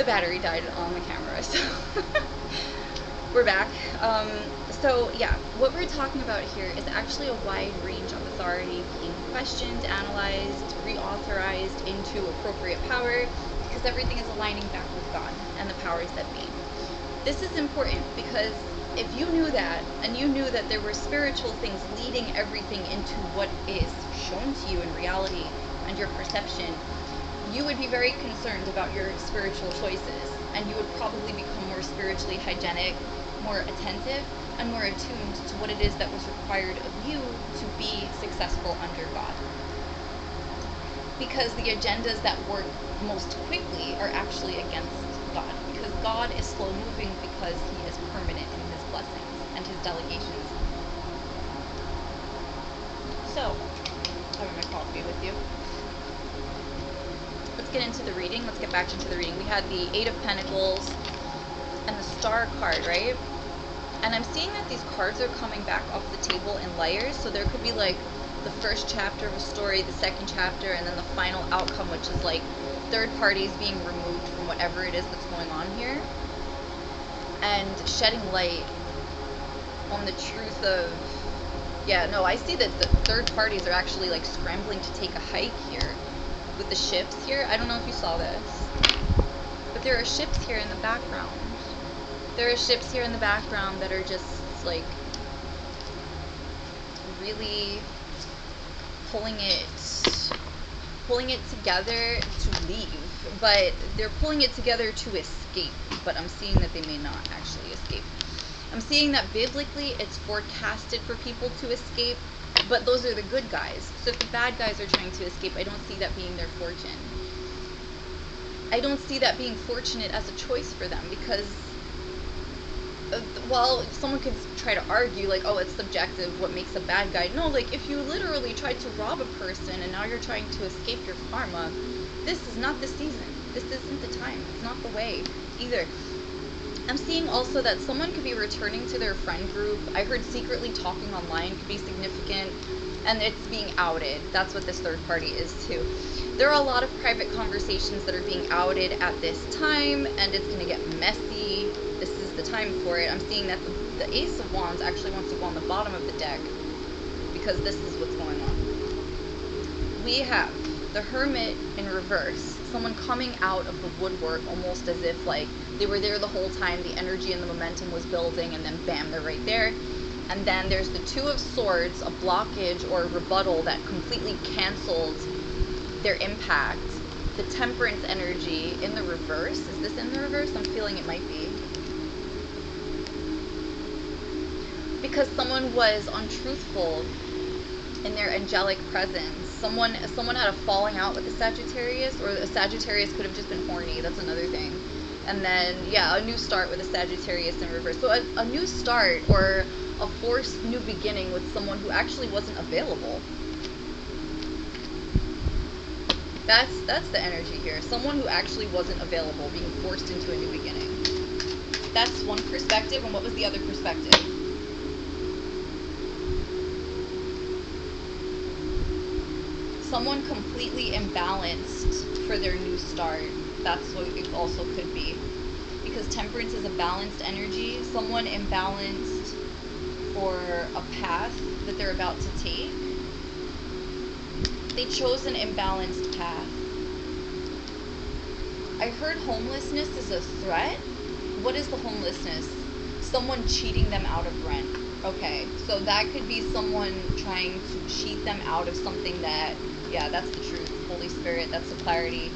battery died on the camera, so we're back. So yeah, what we're talking about here is actually a wide range of authority being questioned, analyzed, reauthorized into appropriate power, because everything is aligning back with God and the powers that be. This is important because if you knew that, and you knew that there were spiritual things leading everything into what is shown to you in reality and your perception, you would be very concerned about your spiritual choices, and you would probably become more spiritually hygienic, more attentive, and more attuned to what it is that was required of you to be successful under God. Because the agendas that work most quickly are actually against God, because God is slow moving because he is permanent in his blessings and his delegations. So, having my coffee with you. Let's get into the reading. Let's get back into the reading. We had the Eight of Pentacles and the Star card, right? And I'm seeing that these cards are coming back off the table in layers. So there could be like the first chapter of a story, the second chapter, and then the final outcome, which is like third parties being removed from whatever it is that's going on here. And shedding light on the truth of, yeah, no, I see that the third parties are actually like scrambling to take a hike here. With the ships here, I don't know if you saw this, but there are ships here in the background. There are ships here in the background that are just like really pulling it together to leave, but they're pulling it together to escape, but I'm seeing that they may not actually escape. I'm seeing that biblically it's forecasted for people to escape, but those are the good guys. So if the bad guys are trying to escape, I don't see that being their fortune. I don't see that being fortunate as a choice for them, because well, someone could try to argue like, oh, it's subjective, what makes a bad guy. No, like if you literally tried to rob a person and now you're trying to escape your karma, this is not the season. This isn't the time. It's not the way either. I'm seeing also that someone could be returning to their friend group. I heard secretly talking online could be significant, and it's being outed. That's what this third party is too. There are a lot of private conversations that are being outed at this time, and it's going to get messy. This is the time for it. I'm seeing that the Ace of Wands actually wants to go on the bottom of the deck, because this is what's going on. We have the Hermit in reverse. Someone coming out of the woodwork, almost as if like they were there the whole time, the energy and the momentum was building, and then bam, they're right there. And then there's the Two of Swords, a blockage or a rebuttal that completely canceled their impact. The Temperance energy in the reverse. Is this in the reverse? I'm feeling it might be. Because someone was untruthful in their angelic presence. Someone had a falling out with a Sagittarius, or a Sagittarius could have just been horny. That's another thing. And then, yeah, a new start with a Sagittarius in reverse. So a new start or a forced new beginning with someone who actually wasn't available. That's the energy here. Someone who actually wasn't available being forced into a new beginning. That's one perspective, and what was the other perspective? Someone completely imbalanced for their new start. That's what it also could be. Because Temperance is a balanced energy. Someone imbalanced for a path that they're about to take. They chose an imbalanced path. I heard homelessness is a threat. What is the homelessness? Someone cheating them out of rent. Okay, so that could be someone trying to cheat them out of something that, yeah, that's the truth. Holy Spirit, that's the clarity.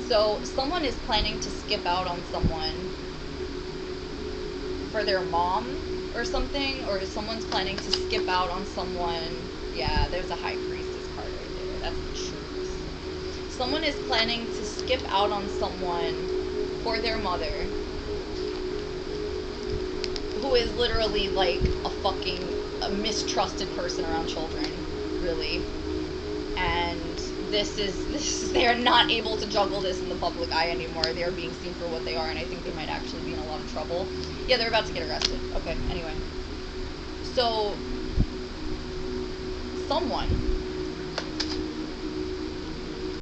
So someone is planning to skip out on someone for their mom or something, or someone's planning to skip out on someone. Yeah, there's a High Priestess card right there. That's the truth. Someone is planning to skip out on someone for their mother, who is literally like a mistrusted person around children, really. And they are not able to juggle this in the public eye anymore. They are being seen for what they are, and I think they might actually be in a lot of trouble. Yeah, they're about to get arrested. Okay, anyway. So, someone